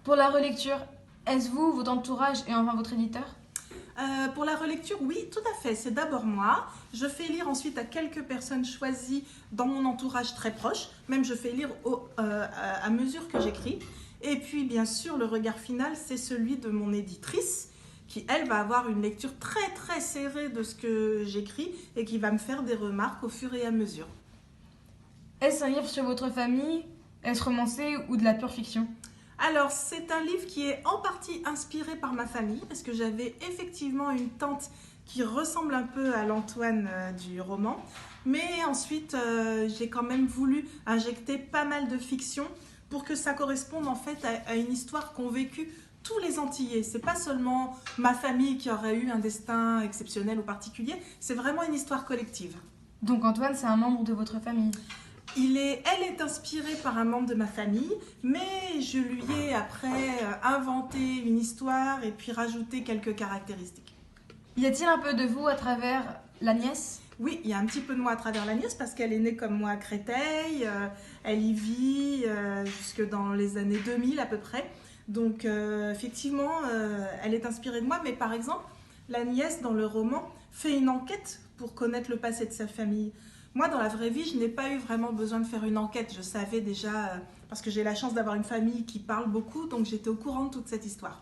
Pour la relecture, est-ce vous, votre entourage et enfin votre éditeur? Pour la relecture, oui, tout à fait. C'est d'abord moi. Je fais lire ensuite à quelques personnes choisies dans mon entourage très proche. Même je fais lire à mesure que j'écris. Et puis, bien sûr, le regard final, c'est celui de mon éditrice qui, elle, va avoir une lecture très, très serrée de ce que j'écris et qui va me faire des remarques au fur et à mesure. Est-ce un livre sur votre famille? Est-ce romancé ou de la pure fiction? Alors, c'est un livre qui est en partie inspiré par ma famille, parce que j'avais effectivement une tante qui ressemble un peu à l'Antoine du roman. Mais ensuite, j'ai quand même voulu injecter pas mal de fiction pour que ça corresponde en fait à une histoire qu'ont vécu tous les Antillais. C'est pas seulement ma famille qui aurait eu un destin exceptionnel ou particulier, c'est vraiment une histoire collective. Donc Antoine, c'est un membre de votre famille. Elle est inspirée par un membre de ma famille, mais je lui ai après inventé une histoire et puis rajouté quelques caractéristiques. Y a-t-il un peu de vous à travers la nièce? Oui, il y a un petit peu de moi à travers la nièce parce qu'elle est née comme moi à Créteil, elle y vit jusque dans les années 2000 à peu près. Donc effectivement, elle est inspirée de moi, mais par exemple, la nièce dans le roman fait une enquête pour connaître le passé de sa famille. Moi, dans la vraie vie, je n'ai pas eu vraiment besoin de faire une enquête. Je savais déjà, parce que j'ai la chance d'avoir une famille qui parle beaucoup, donc j'étais au courant de toute cette histoire.